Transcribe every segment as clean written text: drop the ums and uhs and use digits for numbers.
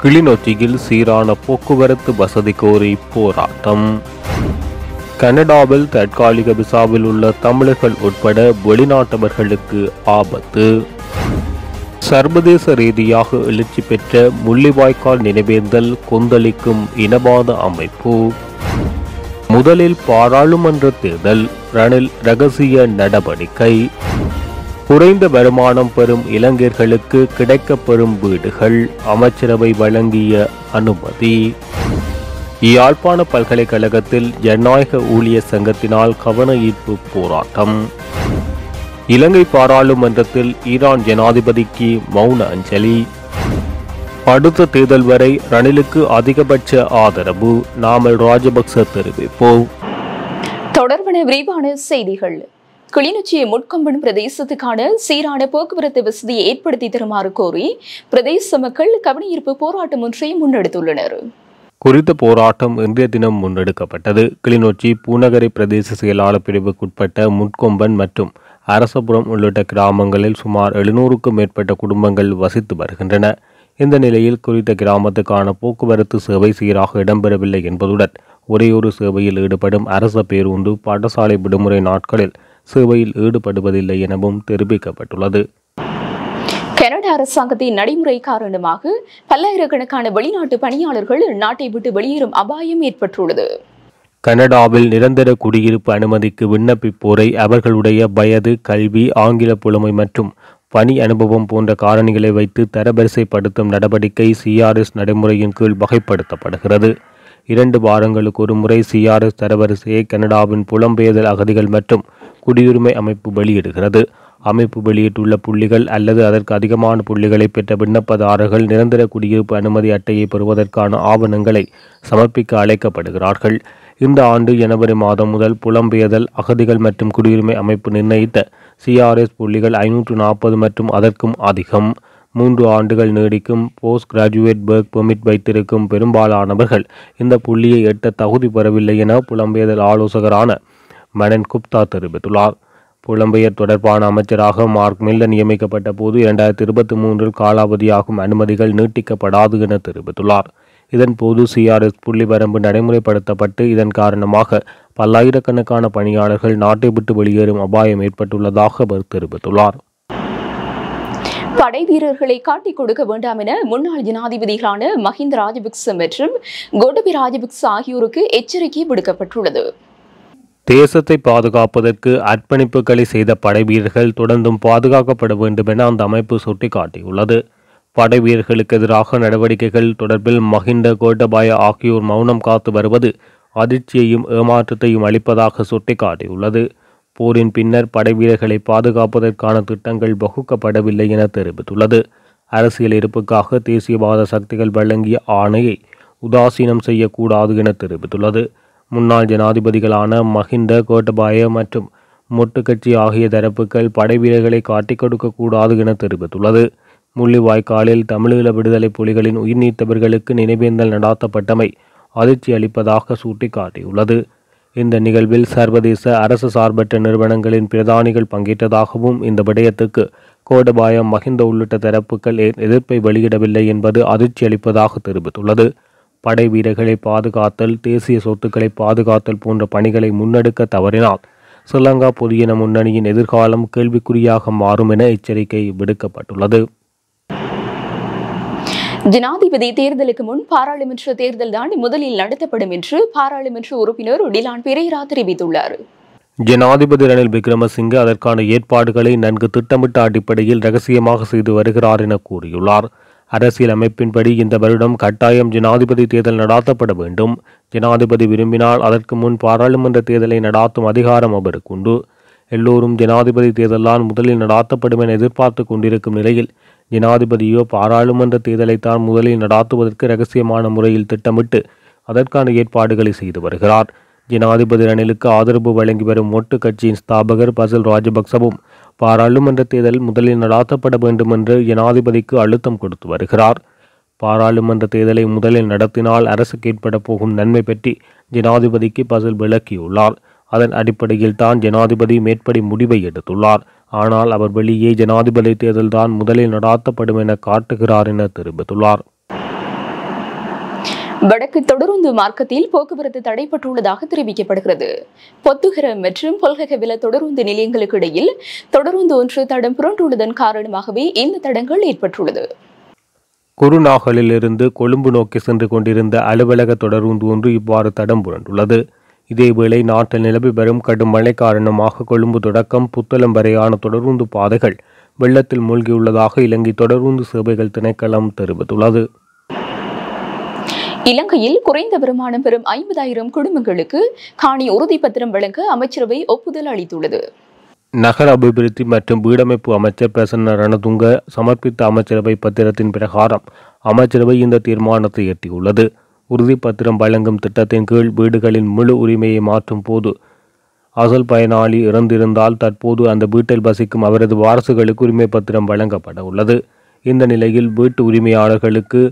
கிளிநொச்சியில் சீரான போக்குவரத்து வசதி கோரி போராட்டம். கனடாவில் தற்காலிக விசாவில் உள்ள தமிழர்கள் உட்பட வெளிநாட்டவர்களுக்கு ஆபத்து. சர்வதேச ரீதியாக எழுச்சி பெற்ற முள்ளிவாய்க்கால் நினைவேந்தல் கொந்தளிக்கும் இனவாத அமைப்பு. முதலில் பாராளுமன்ற தேர்தல், ரணில் ரகசிய நடவடிக்கை. குறைந்த வருமானம் பெறும் இளைஞர்களுக்கு கிடைக்கப்பெறும் வீடுகள், அமைச்சரவை வழங்கிய அனுமதி. யாழ்ப்பாண பல்கலைக்கழகத்தில் ஜனநாயக ஊழியர் சங்கத்தினால் கவன ஈர்ப்பு போராட்டம். இலங்கை பாராளுமன்றத்தில் ஈரான் ஜனாதிபதிக்கு மௌன அஞ்சலி. அடுத்த தேர்தல் வரை ரணிலுக்கு அதிகபட்ச ஆதரவு, நாமல் ராஜபக்ச தெரிவிப்பு. தொடர்பான விரிவான செய்திகள். கிளிநொச்சி முட்கொம்பன் பிரதேசத்துக்கான சீரான போக்குவரத்து வசதியை ஏற்படுத்தி தருமாறு கோரி பிரதேச மக்கள் கவனஈர்ப்பு போராட்டம் ஒன்றை முன்னெடுத்துள்ளனர். குறித்த போராட்டம் இன்றைய தினம் முன்னெடுக்கப்பட்டது. கிளிநொச்சி பூநகரை பிரதேச செயலாளர் பிரிவுக்குட்பட்ட முட்கொம்பன் மற்றும் அரசபுரம் உள்ளிட்ட கிராமங்களில் சுமார் 700க்கும் மேற்பட்ட குடும்பங்கள் வசித்து வருகின்றன. இந்த நிலையில் குறித்த கிராமத்துக்கான போக்குவரத்து சேவை சீராக இடம்பெறவில்லை என்பதுடன் ஒரேயொரு சேவையில் ஈடுபடும் அரச பேருந்து பாடசாலை விடுமுறை நாட்களில் சேவையில் ஈடுபடுவதில்லை எனவும் தெரிவிக்கப்பட்டுள்ளது. கனடா அரசாங்கத்தின் நடைமுறை காரணமாக பல்லாயிரக்கணக்கான வெளிநாட்டு பணியாளர்கள் நாட்டை விட்டு வெளியேறும் அபாயம் ஏற்பட்டுள்ளது. கனடாவில் நிரந்தர குடியிருப்பு அனுமதிக்கு விண்ணப்பிப்போரை அவர்களுடைய வயது, கல்வி, ஆங்கில புலமை மற்றும் பணி அனுபவம் போன்ற காரணிகளை வைத்து தரவரிசைப்படுத்தும் நடவடிக்கை CRS நடைமுறையின் கீழ் வகைப்படுத்தப்படுகிறது. 2 வாரங்களுக்கு ஒரு முறை CRS தரவரிசையை கனடாவின் புலம்பெயர்தல் அகதிகள் மற்றும் குடியுரிமை அமைப்பு வெளியிடுகிறது. அமைப்பு வெளியிட்டுள்ள புள்ளிகள் அல்லது அதற்கு அதிகமான புள்ளிகளை பெற்ற விண்ணப்பதாரர்கள் நிரந்தர குடியிருப்பு அனுமதி அட்டையை பெறுவதற்கான ஆவணங்களை சமர்ப்பிக்க அழைக்கப்படுகிறார்கள். இந்த ஆண்டு ஜனவரி மாதம் முதல் புலம்பெயர்தல் அகதிகள் மற்றும் குடியுரிமை அமைப்பு நிர்ணயித்த CRS புள்ளிகள் 540 மற்றும் அதற்கும் அதிகம். 3 ஆண்டுகள் நீடிக்கும் போஸ்ட் கிராஜுவேட் ஒர்க் பெர்மிட் வைத்திருக்கும் பெரும்பாலானவர்கள் இந்த புள்ளியை எட்ட தகுதி பெறவில்லை என புலம்பெயர்தல் ஆலோசகரான மனன் குப்தா தெரிவித்துள்ளார். புலம்பெயர் தொடர்பான அமைச்சராக மார்க் மில்லர் நியமிக்கப்பட்ட போது 2023 காலாவதியாகும் அனுமதிகள் நீட்டிக்கப்படாது என தெரிவித்துள்ளார். இதன்போது CRS புள்ளி வரம்பு நடைமுறைப்படுத்தப்பட்டு இதன் காரணமாக பல்லாயிரக்கணக்கான பணியாளர்கள் நாட்டை விட்டு வெளியேறும் அபாயம் ஏற்பட்டுள்ளதாக அவர் தெரிவித்துள்ளார். படை வீரர்களை காட்டிக் கொடுக்க வேண்டாம் என முன்னாள் ஜனாதிபதிகளான மஹிந்த ராஜபக்ச மற்றும் கோட்டபய ராஜபக்ச ஆகியோருக்கு எச்சரிக்கை விடுக்கப்பட்டுள்ளது. தேசத்தை பாதுகாப்பதற்கு அர்ப்பணிப்புகளை செய்த படை வீரர்கள் தொடர்ந்தும் பாதுகாக்கப்பட வேண்டும் என அந்த அமைப்பு சுட்டிக்காட்டியுள்ளது. படை வீரர்களுக்கு எதிராக நடவடிக்கைகள் தொடர்பில் மஹிந்த, கோட்டபாய ஆகியோர் மௌனம் காத்து வருவது அதிர்ச்சியையும் ஏமாற்றத்தையும் அளிப்பதாக சுட்டிக்காட்டியுள்ளது. போரின் பின்னர் படை வீரர்களை பாதுகாப்பதற்கான திட்டங்கள் வகுக்கப்படவில்லை என தெரிவித்துள்ளது. அரசியல் இருப்புக்காக தேசியவாத சக்திகள் வழங்கிய ஆணையை உதாசீனம் செய்யக்கூடாது என தெரிவித்துள்ளது. முன்னாள் ஜனாதிபதிகளான மஹிந்த, கோட்டபாய மற்றும் மொட்டு கட்சி ஆகிய தரப்புகள் படை வீரர்களை காட்டிக் கொடுக்கக்கூடாது என தெரிவித்துள்ளது. முள்ளிவாய்க்காலில் தமிழீழ விடுதலை புலிகளின் உயிர் நீத்தவர்களுக்கு நினைவேந்தல் நடாத்தப்பட்டமை அதிர்ச்சி அளிப்பதாக சுட்டிக்காட்டியுள்ளது. இந்த நிகழ்வில் சர்வதேச அரசு சார்பற்ற நிறுவனங்களின் பிரதானிகள் பங்கேற்றதாகவும் இந்த விடயத்துக்கு கோட்டபாய, மஹிந்த உள்ளிட்ட தரப்புகள் எதிர்ப்பை வெளியிடவில்லை என்பது அதிர்ச்சி அளிப்பதாக தெரிவித்துள்ளது. படை வீரர்களை பாதுகாத்தல், தேசிய சொத்துக்களை பாதுகாத்தல் போன்ற பணிகளை முன்னெடுக்க தவறினால் ஸ்ரீலங்கா பொதுஜன முன்னணியின் எதிர்காலம் கேள்விக்குறியாக மாறும் என எச்சரிக்கை விடுக்கப்பட்டுள்ளது. ஜனாதிபதி தேர்தலுக்கு முன் பாராளுமன்ற தேர்தல் தான் முதலில் நடத்தப்படும் என்று பாராளுமன்ற உறுப்பினர் டிலான் பெரேரா தெரிவித்துள்ளார். ஜனாதிபதி ரணில் விக்ரமசிங்கே அதற்கான ஏற்பாடுகளை நன்கு திட்டமிட்ட அடிப்படையில் ரகசியமாக செய்து வருகிறார் என கூறியுள்ளார். அரசியல் அமைப்பின்படி இந்த வருடம் கட்டாயம் ஜனாதிபதி தேர்தல் நடாத்தப்பட வேண்டும். ஜனாதிபதி விரும்பினால் அதற்கு முன் பாராளுமன்ற தேர்தலை நடாத்தும் அதிகாரம் அவருக்கு உண்டு. எல்லோரும் ஜனாதிபதி தேர்தல்தான் முதலில் நடாத்தப்படும் என எதிர்பார்த்து கொண்டிருக்கும் நிலையில் ஜனாதிபதியோ பாராளுமன்ற தேர்தலைத்தான் முதலில் நடாத்துவதற்கு இரகசியமான முறையில் திட்டமிட்டு அதற்கான ஏற்பாடுகளை செய்து வருகிறார். ஜனாதிபதி ரணிலுக்கு ஆதரவு வழங்கி வரும் மொட்டு கட்சியின் ஸ்தாபகர் பசில் ராஜபக்சவும் பாராளுமன்ற தேர்தல் முதலில் நடாத்தப்பட வேண்டும் என்று ஜனாதிபதிக்கு அழுத்தம் கொடுத்து வருகிறார். பாராளுமன்ற தேர்தலை முதலில் நடத்தினால் அரசுக்கு ஏற்பட போகும் நன்மை பற்றி ஜனாதிபதிக்கு பசில் விளக்கியுள்ளார். அதன் அடிப்படையில் தான் ஜனாதிபதி மேற்படி முடிவை எடுத்துள்ளார். ஆனால் அவர் வெளியே ஜனாதிபதி தேர்தல்தான் முதலில் நடாத்தப்படும் என காட்டுகிறார் என தெரிவித்துள்ளார். வடக்கு தொடருந்து மார்க்கத்தில் போக்குவரத்து தடைப்பட்டுள்ளதாக தெரிவிக்கப்படுகிறது. பொத்துகர மற்றும் பொல்ககவில தொடருந்து நிலையங்களுக்கு இடையில் தொடருந்து ஒன்று தடம் புரண்டுள்ளதன் காரணமாகவே இந்த தடங்கள் ஏற்பட்டுள்ளது. குருநாகலில் இருந்து கொழும்பு நோக்கி சென்று கொண்டிருந்த அலுவலக தொடருந்து ஒன்று இவ்வாறு தடம் புரண்டுள்ளது. இதேவேளை நாட்டில் நிலவி வரும் கடும் மழை காரணமாக கொழும்பு தொடக்கம் புத்தளம் வரையான தொடருந்து பாதைகள் வெள்ளத்தில் மூழ்கியுள்ளதாக இலங்கை தொடருந்து சேவைகள் திணைக்களம் தெரிவித்துள்ளது. இலங்கையில் குறைந்த வருமானம் பெறும் 50,000 குடும்பங்களுக்கு காணி உறுதிப்பத்திரம் வழங்க அமைச்சரவை ஒப்புதல் அளித்துள்ளது. நகர அபிவிருத்தி மற்றும் வீடமைப்பு அமைச்சர் பிரசன்ன ரணதுங்க சமர்ப்பித்த அமைச்சரவை பத்திரத்தின் பிரகாரம் அமைச்சரவை இந்த தீர்மானத்தை எட்டியுள்ளது. உறுதிப்பத்திரம் வழங்கும் திட்டத்தின் கீழ் வீடுகளின் முழு உரிமையை மாற்றும் போது அசல் பயனாளி இறந்திருந்தால் தற்போது அந்த வீட்டில் வசிக்கும் அவரது வாரசுகளுக்கு உரிமை பத்திரம் வழங்கப்பட உள்ளது. இந்த நிலையில் வீட்டு உரிமையாளர்களுக்கு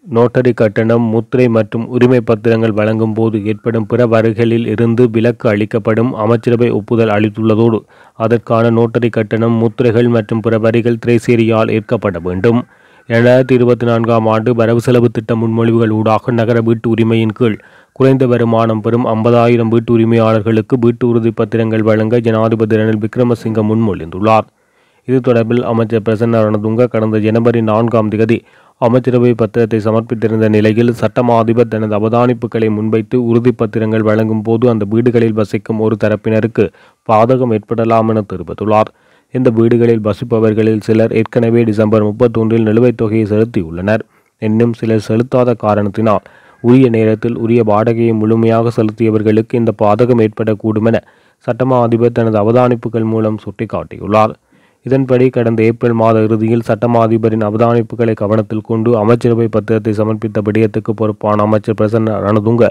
நோட்டரி கட்டணம், முத்திரை மற்றும் உரிமை பத்திரங்கள் வழங்கும் போது ஏற்படும் பிற வரிகளில் இருந்து விலக்கு அளிக்கப்படும் அமைச்சரவை ஒப்புதல் அளித்துள்ளதோடு அதற்கான நோட்டரி கட்டணம், முத்திரைகள் மற்றும் பிற வரிகள் திரைசேரியால் ஏற்கப்பட வேண்டும். 2024 ஆண்டு வரவு செலவு திட்ட முன்மொழிவுகள் ஊடாக நகர வீட்டு உரிமையின் கீழ் குறைந்த வருமானம் பெறும் 50,000 வீட்டு உரிமையாளர்களுக்கு வீட்டு உறுதிப்பத்திரங்கள் வழங்க ஜனாதிபதி ரணில் விக்ரமசிங்க முன்மொழிந்துள்ளார். இது தொடர்பில் அமைச்சர் பிரசன்ன ரணதுங்க கடந்த ஜனவரி 4ஆம் தேதி அமைச்சரவை பத்திரத்தை சமர்ப்பித்திருந்த நிலையில் சட்டமா அதிபர் தனது அவதானிப்புகளை முன்வைத்து உறுதிப்பத்திரங்கள் வழங்கும் போது அந்த வீடுகளில் வசிக்கும் ஒரு தரப்பினருக்கு பாதகம் ஏற்படலாம் என தெரிவித்துள்ளார். இந்த வீடுகளில் வசிப்பவர்களில் சிலர் ஏற்கனவே டிசம்பர் 31 நிலுவைத் தொகையை செலுத்தியுள்ளனர். இன்னும் சிலர் செலுத்தாத காரணத்தினால் உரிய நேரத்தில் உரிய வாடகையை முழுமையாக செலுத்தியவர்களுக்கு இந்த பாதகம் ஏற்படக்கூடும் என சட்டமா அதிபர் தனது அவதானிப்புகள் மூலம் சுட்டிக்காட்டியுள்ளார். இதன்படி கடந்த ஏப்ரல் மாத இறுதியில் சட்டமா அதிபரின் அவதானிப்புகளை கவனத்தில் கொண்டு அமைச்சரவை பத்திரத்தை சமர்ப்பித்த விடயத்துக்கு பொறுப்பான அமைச்சர் பிரசன்ன ரணதுங்க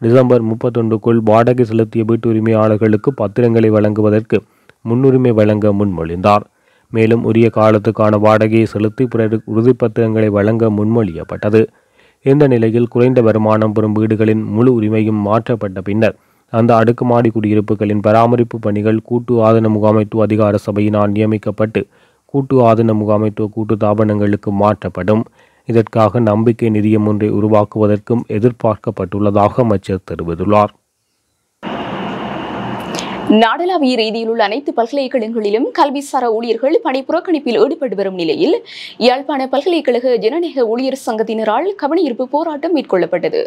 டிசம்பர் 31க்குள் வாடகை செலுத்திய வீட்டு உரிமையாளர்களுக்கு பத்திரங்களை வழங்குவதற்கு முன்னுரிமை வழங்க முன்மொழிந்தார். மேலும் உரிய காலத்துக்கான வாடகையை செலுத்தி பிறகு உறுதிப்பத்திரங்களை வழங்க முன்மொழியப்பட்டது. இந்த நிலையில் குறைந்த வருமானம் பெறும் வீடுகளின் முழு உரிமையும் மாற்றப்பட்ட பின்னர் அந்த அடுக்குமாடி குடியிருப்புகளின் பராமரிப்பு பணிகள் கூட்டு ஆதன முகாமைத்துவ அதிகார சபையினால் நியமிக்கப்பட்டு கூட்டு ஆதன முகாமைத்துவ கூட்டு தாபனங்களுக்கு மாற்றப்படும். இதற்காக நம்பிக்கை நிதியம் ஒன்றை உருவாக்குவதற்கும் எதிர்பார்க்கப்பட்டுள்ளதாக அமைச்சர் தெரிவித்துள்ளார். நாடளாவிய ரீதியில் உள்ள அனைத்து பல்கலைக்கழகங்களிலும் கல்விசாரா ஊழியர்கள் பணி புறக்கணிப்பில் ஈடுபட்டு வரும் நிலையில் யாழ்ப்பாண பல்கலைக்கழக ஜனநாயக ஊழியர் சங்கத்தினரால் கவனஈர்ப்பு போராட்டம் மேற்கொள்ளப்பட்டது.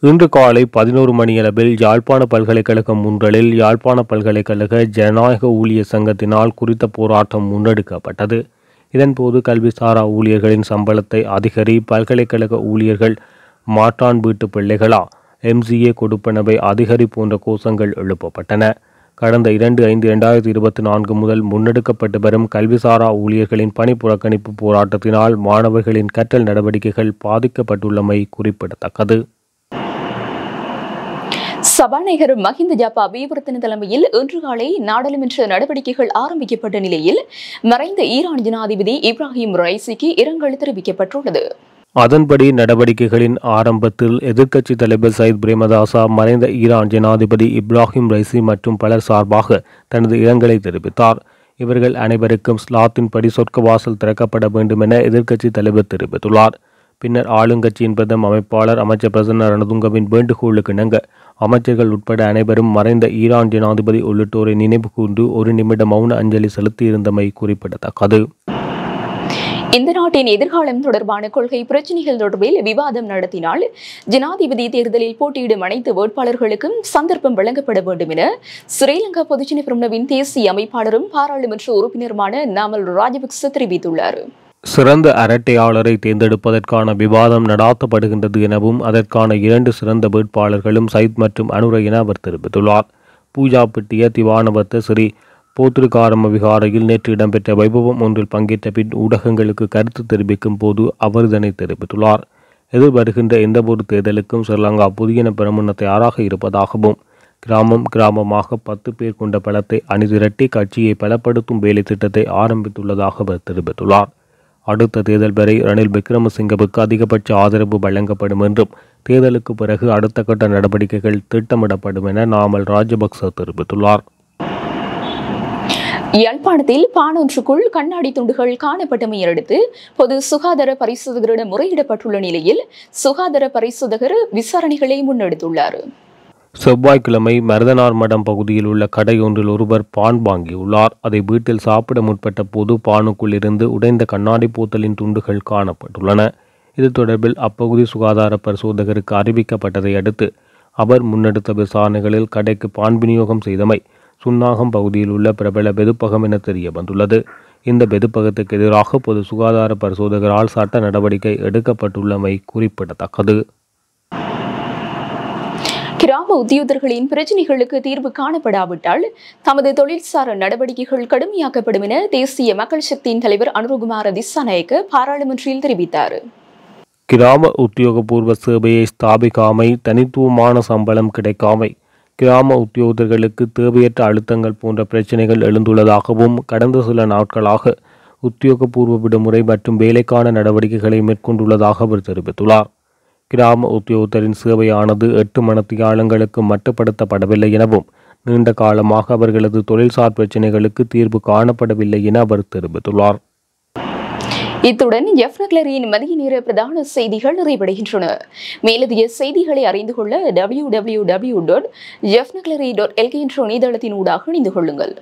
இன்று காலை 11 மணியளவில் யாழ்ப்பாண பல்கலைக்கழகம் முன்றலில் யாழ்ப்பாண பல்கலைக்கழக ஜனநாயக ஊழியர் சங்கத்தினால் குறித்த போராட்டம் முன்னெடுக்கப்பட்டது. இதன்போது கல்விசாரா ஊழியர்களின் சம்பளத்தை அதிகரி, பல்கலைக்கழக ஊழியர்கள் மாற்றான் வீட்டு பிள்ளைகளா, MCA கொடுப்பனவை அதிகரி போன்ற கோஷங்கள் எழுப்பப்பட்டன. கடந்த 2/5/2024 முதல் முன்னெடுக்கப்பட்டு வரும் கல்விசாரா ஊழியர்களின் பணி புறக்கணிப்பு போராட்டத்தினால் மாணவர்களின் கற்றல் நடவடிக்கைகள் பாதிக்கப்பட்டுள்ளமை குறிப்பிடத்தக்கது. சபாநாயகர் மஹிந்த ஜாப்பா அபிவர்த்தன தலைமையில் இன்று காலை நாடாளுமன்ற நடவடிக்கைகள் ஆரம்பிக்கப்பட்ட நிலையில் மறைந்த ஈரான் ஜனாதிபதி இப்ராஹிம் ரைசிக்கு இரங்கல் தெரிவிக்கப்பட்டுள்ளது. அதன்படி நடவடிக்கைகளின் ஆரம்பத்தில் எதிர்க்கட்சி தலைவர் சயித் பிரேமதாசா மறைந்த ஈரான் ஜனாதிபதி இப்ராஹிம் ரைசி மற்றும் பலர் சார்பாக தனது இரங்கலை தெரிவித்தார். இவர்கள் அனைவருக்கும் ஸ்லாத்தின்படி சொர்க்க வாசல் திறக்கப்பட வேண்டும் என எதிர்க்கட்சி தலைவர் தெரிவித்துள்ளார். பின்னர் ஆளுங்கட்சியின் பிரதம அமைப்பாளர் அமைச்சர் பிரசன்ன ரணதுங்கவின் வேண்டுகோளுக்கு இணங்க அமைச்சர்கள் உட்பட அனைவரும் மறைந்த ஈரான் ஜனாதிபதி உள்ளிட்டோரை நினைவு கூர்ந்து 1 நிமிட மௌன அஞ்சலி செலுத்தியிருந்தமை குறிப்பிடத்தக்கது. இந்த நாட்டின் எதிர்காலம் தொடர்பான கொள்கை பிரச்சினைகள் தொடர்பில் விவாதம் நடத்தினால் ஜனாதிபதி தேர்தலில் போட்டியிடும் அனைத்து வேட்பாளர்களுக்கும் சந்தர்ப்பம் வழங்கப்பட வேண்டும் என ஸ்ரீலங்கா பொதுஜன பெரமுனவின் தேசிய அமைப்பாளரும் பாராளுமன்ற உறுப்பினருமான நாமல் ராஜபக்ச தெரிவித்துள்ளார். சிறந்த அரட்டையாளரை தேர்ந்தெடுப்பதற்கான விவாதம் நடாத்தப்படுகின்றது எனவும் அதற்கான 2 சிறந்த வேட்பாளர்களும் சயித் மற்றும் அனுர என அவர் தெரிவித்துள்ளார். பூஜா பிட்டிய திவானவத்த ஸ்ரீ போத்திருக்காரம விகாரையில் நேற்று இடம்பெற்ற வைபவம் ஒன்றில் பங்கேற்ற பின் ஊடகங்களுக்கு கருத்து தெரிவிக்கும் போது அவர் இதனை தெரிவித்துள்ளார். எதிர்வருகின்ற எந்தவொரு தேர்தலுக்கும் ஸ்ரீலங்கா பொதுஜன பெரமுன தயாராக இருப்பதாகவும் கிராமமாக 10 பேர் கொண்ட பலத்தை அணிதிரட்டி கட்சியை பலப்படுத்தும் வேலை திட்டத்தை ஆரம்பித்துள்ளதாக அவர் தெரிவித்துள்ளார். அடுத்த தேர்தல் வரை ரணில் விக்ரமசிங்கவுக்கு அதிகபட்ச ஆதரவு வழங்கப்படும் என்றும் தேர்தலுக்கு பிறகு அடுத்த கட்ட நடவடிக்கைகள் திட்டமிடப்படும் என நாமல் ராஜபக்ச தெரிவித்துள்ளார். யாழ்ப்பாணத்தில் பானொன்றுக்குள் கண்ணாடி துண்டுகள் காணப்பட்டமையடுத்து பொது சுகாதார பரிசோதகரிடம் முறையிடப்பட்டுள்ள நிலையில் சுகாதார பரிசோதகர் விசாரணைகளை முன்னெடுத்துள்ளார். செவ்வாய்க்கிழமை மருதனார் மடம் பகுதியில் உள்ள கடை ஒன்றில் ஒருவர் பான் வாங்கியுள்ளார். அதை வீட்டில் சாப்பிட முற்பட்ட போது பானுக்குள் இருந்து உடைந்த கண்ணாடி போத்தலின் துண்டுகள் காணப்பட்டுள்ளன. இது தொடர்பில் அப்பகுதி சுகாதார பரிசோதகருக்கு அறிவிக்கப்பட்டதை அடுத்து அவர் முன்னெடுத்த விசாரணைகளில் கடைக்கு பான் விநியோகம் செய்தமை சுன்னாகம் பகுதியில் உள்ள பிரபல வெதுப்பகம் என தெரிய வந்துள்ளது. இந்த வெதுப்பகத்துக்கு எதிராக பொது சுகாதார பரிசோதகரால் சட்ட நடவடிக்கை எடுக்கப்பட்டுள்ளமை குறிப்பிடத்தக்கது. கிராம உத்தியோகர்களின் பிரச்சினைகளுக்கு தீர்வு காணப்படாவிட்டால் தமது தொழில்சார் நடவடிக்கைகள் கடுமையாக்கப்படும் என தேசிய மக்கள் சக்தியின் தலைவர் அனுரகுமார திசாநாயக்க பாராளுமன்றில் தெரிவித்தார். கிராம உத்தியோகபூர்வ சேவையை ஸ்தாபிக்காமை, தனித்துவமான சம்பளம் கிடைக்காமை, கிராம உத்தியோகர்களுக்கு தேவையற்ற அழுத்தங்கள் போன்ற பிரச்சினைகள் எழுந்துள்ளதாகவும் கடந்த சில நாட்களாக உத்தியோகபூர்வ விடுமுறை மற்றும் வேலைக்கான நடவடிக்கைகளை மேற்கொண்டுள்ளதாக அவர் தெரிவித்துள்ளார். கிராம உத்தியோகத்தரின் சேவையானது 8 மணித்தியாலங்களுக்கு மட்டுப்படுத்தப்படவில்லை எனவும் நீண்ட காலமாக அவர்களது தொழில்சார் பிரச்சினைகளுக்கு தீர்வு காணப்படவில்லை என அவர் தெரிவித்துள்ளார். இத்துடன் எஃப்னக்லரியின் மதிய நேர பிரதான செய்திகள் நிறைவடைகின்றன. மேலதிக செய்திகளை அறிந்து கொள்ள www.efnaclery.lk என்ற இணையதளத்தின் ஊடாக இணைந்து கொள்ளுங்கள்.